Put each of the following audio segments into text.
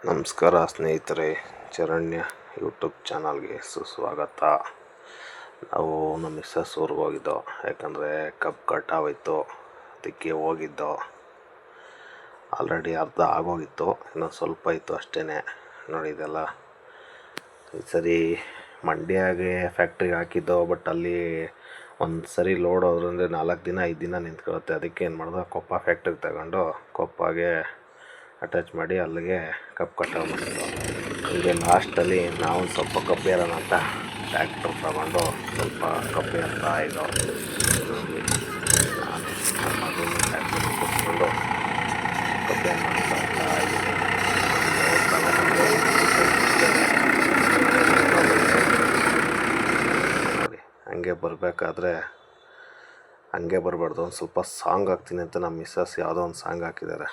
ನಮಸ್ಕಾರ ಸ್ನೇಹಿತರೆ, ಚರಣ್ಯ ಯೂಟ್ಯೂಬ್ ಚಾನಲ್ಗೆ ಸುಸ್ವಾಗತ. ನಾವು ನಮ್ಮ ಮಿಸ್ಸಸ್ ಊರಿಗೆ ಹೋಗಿದ್ದೋ, ಯಾಕಂದರೆ ಕಬ್ಬು ಕಟಾವಾಯಿತು. ಅದಕ್ಕೆ ಹೋಗಿದ್ದೋ. ಆಲ್ರೆಡಿ ಅರ್ಧ ಆಗೋಗಿತ್ತು, ಇನ್ನೊಂದು ಸ್ವಲ್ಪ ಇತ್ತು ಅಷ್ಟೇ. ನೋಡಿ, ಇದೆಲ್ಲ ಈ ಸರಿ ಮಂಡ್ಯಗೆ ಫ್ಯಾಕ್ಟ್ರಿಗೆ ಹಾಕಿದ್ದೋ. ಬಟ್ ಅಲ್ಲಿ ಒಂದು ಸರಿ ಲೋಡ್ ಹೋದ್ರಂದರೆ 4 ದಿನ 5 ದಿನ ನಿಂತ್ಕೊಳ್ಳುತ್ತೆ. ಅದಕ್ಕೆ ಏನು ಮಾಡ್ದೆ, ಕೊಪ್ಪ ಫ್ಯಾಕ್ಟ್ರಿಗೆ ತಗೊಂಡು ಕೊಪ್ಪಗೆ ಅಟ್ಯಾಚ್ ಮಾಡಿ ಅಲ್ಲಿಗೆ ಕಬ್ಬು ಕಟಾವು ಮಾಡಿದ್ದು. ಹೀಗೆ ಲಾಸ್ಟಲ್ಲಿ ನಾವು ಸ್ವಲ್ಪ ಕಬ್ಬು ಏರೋಣ ಅಂತ ಟ್ಯಾಕ್ಟ್ರ್ ತಗೊಂಡು ಸ್ವಲ್ಪ ಕಬ್ಬು ಏರ್ತಾ ಇದ್ದೋ. ನಾನು ನಮ್ಮ ಮಗನ ಟ್ಯಾಕ್ಟ್ರ್ ಕೂತ್ಕೊಂಡು ಕಬ್ಬು ಏನು ಮಾಡ್ತಾ ಇದ್ದೀನಿ. ನೋಡಿ, ಹಂಗೆ ಬರಬೇಕಾದ್ರೆ ಹಂಗೆ ಬರಬಾರ್ದು, ಒಂದು ಸ್ವಲ್ಪ ಸಾಂಗ್ ಹಾಕ್ತೀನಿ ಅಂತ ನಮ್ಮ ಮಿಸ್ಸಸ್ ಯಾವುದೋ ಒಂದು ಸಾಂಗ್ ಹಾಕಿದ್ದಾರೆ.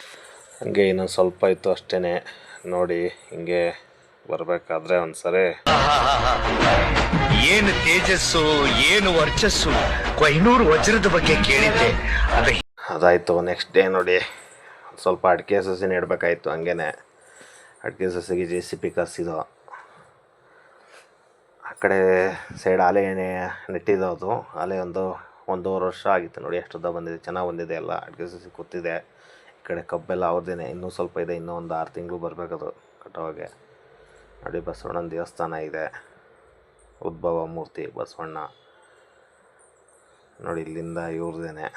ಹಂಗೆ ಇನ್ನೊಂದು ಸ್ವಲ್ಪ ಇತ್ತು ಅಷ್ಟೇ. ನೋಡಿ, ಹಿಂಗೆ ಬರಬೇಕಾದ್ರೆ ಒಂದ್ಸರಿ ಏನು ತೇಜಸ್ಸು, ಏನು ವರ್ಚಸ್ಸು, ಕೊಹಿನೂರು ವಜ್ರದ ಬಗ್ಗೆ ಕೇಳಿದ್ದೆ. ಅದಾಯಿತು. ನೆಕ್ಸ್ಟ್ ಡೇ ನೋಡಿ, ಸ್ವಲ್ಪ ಅಡಿಕೆ ಸಸಿ ನೆಡಬೇಕಾಯ್ತು. ಹಂಗೇ ಅಡಿಕೆ ಸಸಿಗೆ JCB ಕರ್ಸಿದ್ದು. ಆ ಕಡೆ ಸೈಡ್ ಆಲೆ ನೆಟ್ಟಿದ್ದು. ಅದು ಆಲೆ ಒಂದೂವರೆ ವರ್ಷ ಆಗಿತ್ತು. ನೋಡಿ ಎಷ್ಟು ಉದ್ದ ಬಂದಿದೆ, ಚೆನ್ನಾಗಿ ಬಂದಿದೆ. ಎಲ್ಲ ಅಡಿಕೆ ಸಸಿ ಕೂತಿದೆ. ಈ ಕಡೆ ಕಬ್ಬೆಲ್ಲ ಅವ್ರದ್ದೇನೆ, ಇನ್ನೂ ಸ್ವಲ್ಪ ಇದೆ. ಇನ್ನೂ ಒಂದು 6 ತಿಂಗಳು ಬರಬೇಕದು ಕಟಾವಾಗೆ. ನೋಡಿ, ಬಸವಣ್ಣನ ದೇವಸ್ಥಾನ ಇದೆ, ಉದ್ಭವ ಮೂರ್ತಿ ಬಸವಣ್ಣ. ನೋಡಿ, ಇಲ್ಲಿಂದ ಇವ್ರದ್ದೇನೆ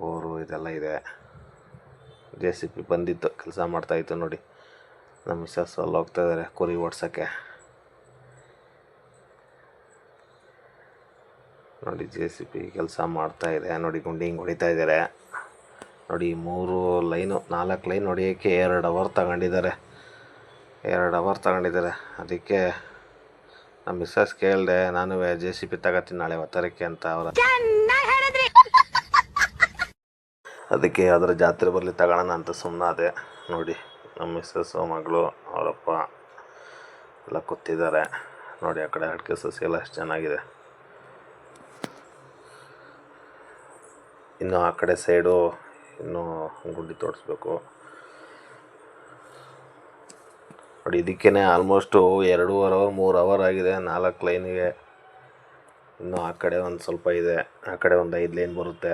ಬೋರು ಇದೆಲ್ಲ ಇದೆ. JCB ಬಂದಿತ್ತು, ಕೆಲಸ ಮಾಡ್ತಾಯಿತ್ತು. ನೋಡಿ, ನಮ್ಮ ಮಿಸ್ಸಸ್ ಅಲ್ಲಿ ಹೋಗ್ತಾಯಿದ್ದಾರೆ ಕುರಿ ಓಡ್ಸೋಕ್ಕೆ. ನೋಡಿ, JCB ಕೆಲಸ ಮಾಡ್ತಾಯಿದೆ. ನೋಡಿ, ಗುಂಡಿ ಹಿಂಗೆ ಹೊಡಿತಾ ಇದ್ದಾರೆ. ನೋಡಿ, 3 ಲೈನು 4 ಲೈನ್ ಹೊಡಿಯೋಕ್ಕೆ 2 ಅವರ್ ತಗೊಂಡಿದ್ದಾರೆ. 2 ಅವರ್ ತಗೊಂಡಿದ್ದಾರೆ. ಅದಕ್ಕೆ ನಮ್ಮ ಮಿಸ್ಸಸ್ ಕೇಳಿದೆ, ನಾನು JCB ತಗೋತೀನಿ ನಾಳೆ 10 ಅಂತ. ಅವರ ಅದಕ್ಕೆ ಅದರ ಜಾತ್ರೆ ಬರಲಿ ತಗೊಳ್ಳೋಣ ಅಂತ ಸುಮ್ಮನಾದೆ. ನೋಡಿ, ನಮ್ಮ ಮಿಸ್ಸಸ್ಸು, ಮಗಳು, ಅವರಪ್ಪ ಎಲ್ಲ ಕೂತಿದ್ದಾರೆ. ನೋಡಿ, ಆ ಕಡೆ ಅಡಿಕೆ ಸಸಿ ಎಲ್ಲ ಎಷ್ಟು ಚೆನ್ನಾಗಿದೆ. ಇನ್ನು ಆ ಕಡೆ ಸೈಡು ಇನ್ನೂ ಗುಂಡಿ ತೋಡಿಸ್ಬೇಕು. ನೋಡಿ, ಇದಕ್ಕೇ ಆಲ್ಮೋಸ್ಟು 2.5 ಅವರ್ 3 ಅವರ್ ಆಗಿದೆ 4 ಲೈನಿಗೆ. ಇನ್ನು ಆ ಕಡೆ ಒಂದು ಸ್ವಲ್ಪ ಇದೆ, ಆ ಕಡೆ ಒಂದು 5 ಲೈನ್ ಬರುತ್ತೆ.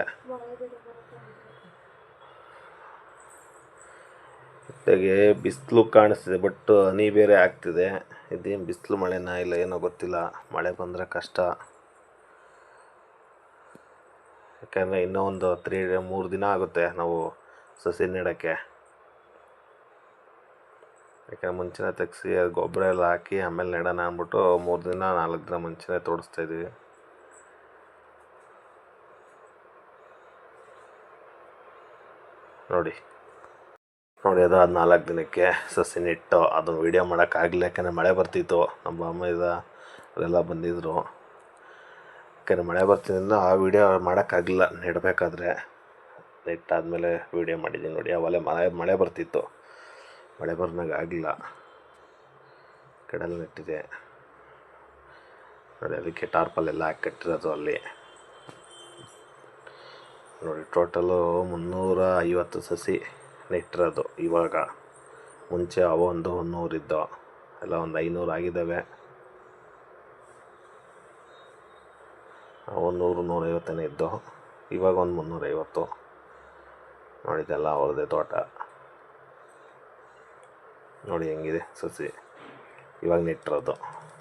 ಜೊತೆಗೆ ಬಿಸಿಲು ಕಾಣಿಸ್ತಿದೆ, ಬಟ್ ಹನಿ ಬೇರೆ ಆಗ್ತಿದೆ. ಇದೇನು ಬಿಸಿಲು ಮಳೆನಾ ಇಲ್ಲ ಏನೋ ಗೊತ್ತಿಲ್ಲ. ಮಳೆ ಬಂದರೆ ಕಷ್ಟ. ಯಾಕೆಂದರೆ ಇನ್ನೂ ಒಂದು 3 ದಿನ ಆಗುತ್ತೆ ನಾವು ಸಸಿ ನೆಡೋಕ್ಕೆ. ಯಾಕೆಂದರೆ ಮುಂಚೆನೇ ತೆಗೆಸಿ ಗೊಬ್ಬರ ಎಲ್ಲ ಹಾಕಿ ಆಮೇಲೆ ನೆಡೋಣ ಅಂದ್ಬಿಟ್ಟು 3 ದಿನ 4 ದಿನ ಮುಂಚೆನೇ ತೋಡಿಸ್ತಾಯಿದ್ದೀವಿ. ನೋಡಿ, ಅದು 4 ದಿನಕ್ಕೆ ಸಸಿ ನೆಟ್ಟು ಅದನ್ನು ವೀಡಿಯೋ ಮಾಡೋಕ್ಕಾಗಲಿಲ್ಲ. ಯಾಕೆಂದರೆ ಮಳೆ ಬರ್ತಿತ್ತು. ನಮ್ಮ ಅಮ್ಮ ಅದೆಲ್ಲ ಬಂದಿದ್ದರು. ಯಾಕೆಂದರೆ ಮಳೆ ಬರ್ತಿದ್ದರಿಂದ ಆ ವೀಡಿಯೋ ಮಾಡೋಕ್ಕಾಗಲಿಲ್ಲ. ನೆಡಬೇಕಾದ್ರೆ ನೆಟ್ಟಾದಮೇಲೆ ವೀಡಿಯೋ ಮಾಡಿದ್ದೀನಿ. ನೋಡಿ, ಅವೆಲ್ಲ ಮಳೆ ಬರ್ತಿತ್ತು. ಮಳೆ ಬರ್ನಾಗ ಆಗಲಿಲ್ಲ. ಕಡೆಲ್ಲ ನೆಟ್ಟಿದೆ. ನೋಡಿ, ಅದಕ್ಕೆ ಟಾರ್ಪಲ್ಲೆಲ್ಲ ಹಾಕಿ ಕಟ್ಟಿರೋದು ಅಲ್ಲಿ. ನೋಡಿ, ಟೋಟಲು 350 ಸಸಿ ನೆಟ್ಟಿರೋದು ಇವಾಗ. ಮುಂಚೆ ಒಂದು 100 ಇದ್ದೋ, ಎಲ್ಲ ಒಂದು 500 ಆಗಿದ್ದಾವೆ. 100 150 ಇದ್ದು, ಇವಾಗ ಒಂದು 350. ನೋಡಿದ್ದೆಲ್ಲ ಅವ್ರದ್ದೇ ತೋಟ. ನೋಡಿ ಹೆಂಗಿದೆ ಸಸಿ ಇವಾಗ ನೆಟ್ಟಿರೋದು.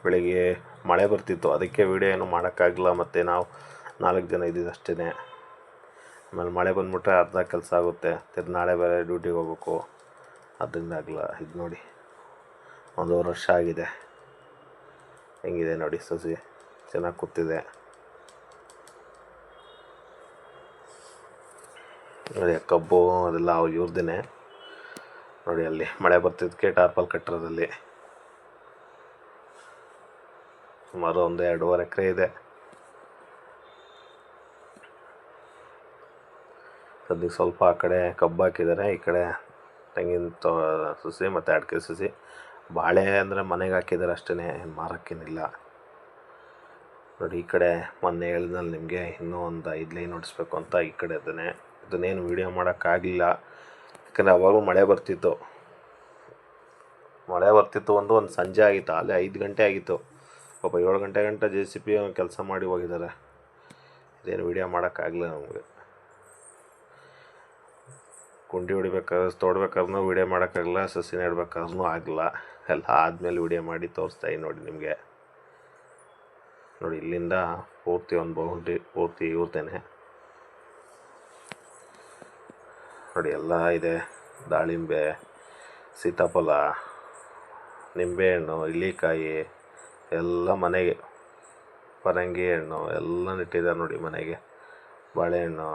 ಬೆಳಿಗ್ಗೆ ಮಳೆ ಬರ್ತಿತ್ತು, ಅದಕ್ಕೆ ವೀಡಿಯೋ ಏನು ಮಾಡೋಕ್ಕಾಗಲ್ಲ. ಮತ್ತು ನಾವು 4 ಜನ ಇದ್ದಿದ್ದು ಅಷ್ಟೇ. ಆಮೇಲೆ ಮಳೆ ಬಂದುಬಿಟ್ರೆ ಅರ್ಧ ಕೆಲಸ ಆಗುತ್ತೆ. ನಾಳೆ ಬೇರೆ ಡ್ಯೂಟಿಗೆ ಹೋಗ್ಬೇಕು, ಅದರಿಂದ ಆಗಲ್ಲ. ಇದು ನೋಡಿ, 1.5 ವರ್ಷ ಆಗಿದೆ. ಹೆಂಗಿದೆ ನೋಡಿ, ಸಸಿ ಚೆನ್ನಾಗಿ ಕೂತಿದೆ. ನೋಡಿ, ಕಬ್ಬು ಅದೆಲ್ಲ ಇವ್ರದ್ದೇ. ನೋಡಿ, ಅಲ್ಲಿ ಮಳೆ ಬರ್ತಿದ್ದಕ್ಕೆ ಟಾರ್ಪಲ್ ಕಟ್ಟಿರೋದಲ್ಲಿ ಸುಮಾರು ಒಂದು 2.5 ಎಕರೆ ಇದೆ. ಸದ್ಯಕ್ಕೆ ಸ್ವಲ್ಪ ಆ ಕಡೆ ಕಬ್ಬು ಹಾಕಿದ್ದಾರೆ, ಈ ಕಡೆ ತೆಂಗಿನ ಸಸಿ ಮತ್ತು ಅಡಿಕೆ ಸಸಿ. ಬಾಳೆ ಅಂದರೆ ಮನೆಗೆ ಹಾಕಿದ್ದಾರೆ ಅಷ್ಟೇ, ಮಾರೋಕ್ಕೇನಿಲ್ಲ. ನೋಡಿ, ಈ ಕಡೆ ಮೊನ್ನೆ ಹೇಳಿದ್ನಲ್ಲಿ ನಿಮಗೆ ಇನ್ನೂ ಒಂದು 5 ಲೈನ್ ಹೊಡಿಸ್ಬೇಕು ಅಂತ. ಈ ಕಡೆ ಇದನ್ನೇನು ವೀಡಿಯೋ ಮಾಡೋಕ್ಕಾಗಲಿಲ್ಲ. ಯಾಕಂದರೆ ಅವಾಗೂ ಮಳೆ ಬರ್ತಿತ್ತು ಒಂದು ಸಂಜೆ ಆಗಿತ್ತು, ಅಲ್ಲೇ 5 ಗಂಟೆ ಆಗಿತ್ತು. ಪಾಪ 7 ಗಂಟೆ ಗಂಟ JCB ಕೆಲಸ ಮಾಡಿ ಹೋಗಿದ್ದಾರೆ. ಇದೇನು ವೀಡಿಯೋ ಮಾಡೋಕ್ಕಾಗಲಿಲ್ಲ ನಮಗೆ. ಕುಂಡಿ ಹೊಡಿಬೇಕಾದ್ರೆ ತೋಡ್ಬೇಕಾದ್ರೂ ವೀಡಿಯೋ ಮಾಡೋಕ್ಕಾಗಲ್ಲ, ಸಸಿ ನೆಡ್ಬೇಕಾದ್ರೂ ಆಗಲ್ಲ. ಎಲ್ಲ ಆದಮೇಲೆ ವೀಡಿಯೋ ಮಾಡಿ ತೋರಿಸ್ತಾ ನೋಡಿ ನಿಮಗೆ. ನೋಡಿ ಇಲ್ಲಿಂದ ಪೂರ್ತಿ ಒಂದು ಬೌಂಡ್ರಿ ಪೂರ್ತಿ ಇವ್ರದ್ದೇನೆ. ನೋಡಿ ಎಲ್ಲ ಇದೆ, ದಾಳಿಂಬೆ, ಸೀತಾಫಲ, ನಿಂಬೆಹಣ್ಣು, ಇಲಿಕಾಯಿ ಎಲ್ಲ ಮನೆಗೆ, ಪರಂಗಿ ಹಣ್ಣು ಎಲ್ಲ ನೆಟ್ಟಿದ್ದಾರೆ ನೋಡಿ ಮನೆಗೆ. ಬಾಳೆಹಣ್ಣು